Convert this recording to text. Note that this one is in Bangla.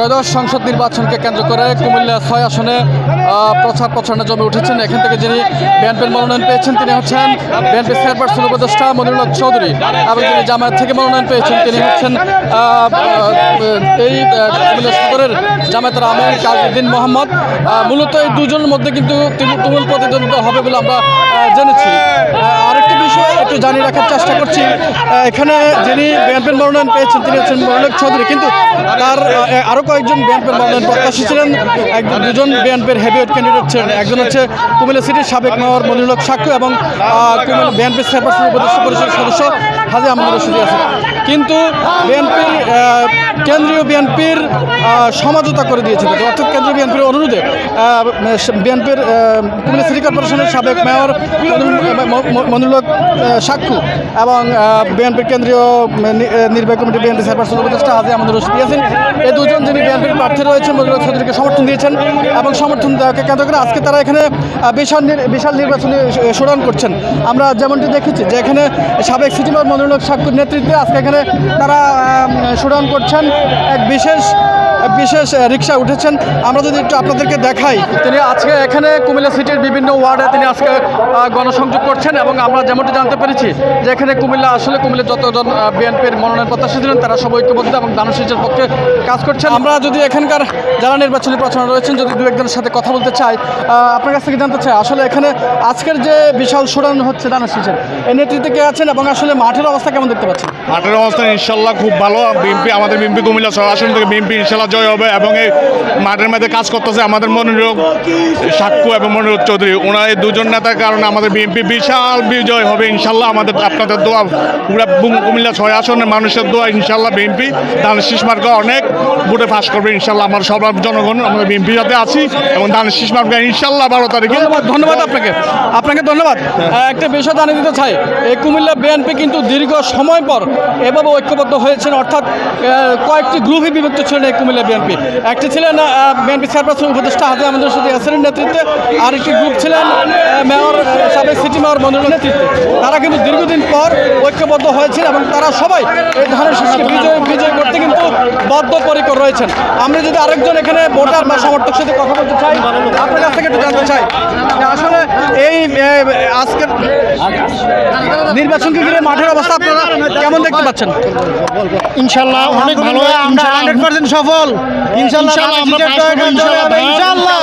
ত্রয়োদশ সংসদ নির্বাচনকে কেন্দ্র করে কুমিল্লা 6 আসনে প্রচার প্রচারণা জমে উঠেছেন। এখান থেকে যিনি বিএনপির মনোনয়ন পেয়েছেন তিনি হচ্ছেন বিএনপির চেয়ারপারসন উপদেষ্টা মনিরুল হক চৌধুরী, এবং যিনি জামায়াত থেকে মনোনয়ন পেয়েছেন তিনি হচ্ছেন এই কুমিল্লা সদরের জামায়াতের আমির কাজউদ্দিন মোহাম্মদ। মূলত এই দুজনের মধ্যে কিন্তু তুমুল প্রতিদ্বন্দ্বিতা হবে বলে আমরা জেনেছি। আরেকটি বিষয় একটু জানিয়ে রাখার চেষ্টা করছি, এখানে যিনি বিএনপির মনোনয়ন পেয়েছেন তিনি হচ্ছেন মনিরুল হক চৌধুরী, কিন্তু তার আরও কয়েকজন বিএনপির মনোনয়ন প্রত্যাশী ছিলেন। দুজন বিএনপির হেভিওয়েট ক্যান্ডিডেট ছিলেন, একজন হচ্ছে কুমিল্লা সিটির সাবেক মেয়র মনিরুল হক সাক্ষ্য এবং কুমিল্লা বিএনপির চেয়ারপারসন উপদেষ্টা পরিষদের সদস্য হাজী আহমদ রশিদ ইয়াসিন। কিন্তু বিএনপির কেন্দ্রীয় সমঝোতা করে দিয়েছিল, অর্থাৎ কেন্দ্রীয় বিএনপির অনুরোধে বিএনপির কুমিল্লা সিটি কর্পোরেশনের সাবেক মেয়র মনিরুল হক সাক্ষ্য এবং বিএনপির কেন্দ্রীয় নির্বাহী কমিটি বিএনপি চেয়ারপারসন উপদেষ্টা হাজী আহমদ রশিদ ইয়াসিন, এই দুজন যিনি বিএনপির প্রার্থী রয়েছেন মনিরুল হক চৌধুরীকে সমর্থন দিয়েছেন এবং সমর্থন দেওয়াকে কেন্দ্র করে আজকে তারা এখানে বিশাল নির্বাচনী শোডাউন করছেন। আমরা যেমনটি দেখেছি যে এখানে সাবেক সিটি মেয়র মনিরুল হক সাক্ষ্যর নেতৃত্বে আজকে এখানে তারা শোডাউন করছেন। এক বিশেষ রিক্সা উঠেছেন। আমরা যদি একটু আপনাদেরকে দেখাই, তিনি আজকে এখানে কুমিল্লা সিটির বিভিন্ন ওয়ার্ডে তিনি আজকে গণসংযোগ করছেন এবং আমরা যেমনটি জানতে পেরেছি যে এখানে কুমিল্লা যতজন বিএনপির মনোনয়ন প্রত্যাশী ছিলেন তারা সব ঐক্যবদ্ধ এবং দানশীলের পক্ষে কাজ করছেন। আমরা যদি এখানকার যারা নির্বাচনী প্রচারণা রয়েছেন যদি দু একজনের সাথে কথা বলতে চাই, আপনার কাছ থেকে জানতে চাই আসলে এখানে আজকের যে বিশাল শোডাউন হচ্ছে দানশীলের এই নেতৃত্বে কে আছেন এবং আসলে মাঠের অবস্থা কেমন দেখতে পাচ্ছেন? মাঠের অবস্থা ইনশাল্লাহ খুব ভালো। আমাদের বিএনপি কুমিল্লা 6 আসন থেকে বিএনপি ইনশাল্লাহ জয় হবে এবং এই মাঠের মধ্যে কাজ করতেছে আমাদের মনিরুল হক সাক্ষ্য এবং মনিরুল হক চৌধুরী। ওনার এই দুজন নেতার কারণে আমাদের বিএনপি বিশাল বিজয় হবে ইনশাল্লাহ। আমাদের আপনাদের দোয়া, পুরো কুমিল্লা 6 আসনের মানুষের দোয়া ইনশাল্লাহ বিএনপি দানশীষ মার্কা অনেক ভোটে পাস করবে ইনশাল্লাহ। আমার সব জনগণ আমাদের বিএনপির সাথে আছি এবং দানশীষ মার্কা ইনশাল্লাহ 12 তারিখে। ধন্যবাদ আপনাকে ধন্যবাদ। একটা বিষয় জানিয়ে দিতে চাই, এই কুমিল্লা বিএনপি কিন্তু দীর্ঘ সময় পর এভাবে ঐক্যবদ্ধ হয়েছেন, অর্থাৎ কয়েকটি গ্রুপে বিভক্ত ছিলেন এই কুমিল্লা বিএনপি। একটি ছিলেন বিএনপি চেয়ারপারসন উপদেষ্টা হাজী আহমদ রশিদ ইয়াসিনের নেতৃত্বে, আরেকটি গ্রুপ ছিলেন মেয়র সাবেক সিটি মেয়র মনিরুল নেতৃত্বে। তারা কিন্তু দীর্ঘদিন পর ঐক্যবদ্ধ হয়েছেন এবং তারা সবাই এই ধরনের শিশুকে বিজয় করতে কিন্তু বদ্ধপরিকর রয়েছেন। আমরা যদি আরেকজন এখানে ভোটার বা সমর্থক সাথে কথা বলতে চাই, আপনার কাছ থেকে একটু জানতে চাই আসলে এই আজকের নির্বাচনকে ঘিরে মাঠের অবস্থা আপনারা কেমন দেখতে পাচ্ছেন? ইনশাআল্লাহ অনেক ভালো, আমরা 100% সফল ইনশাআল্লাহ। ইনশাআল্লাহ আমরা পাস করব ইনশাআল্লাহ।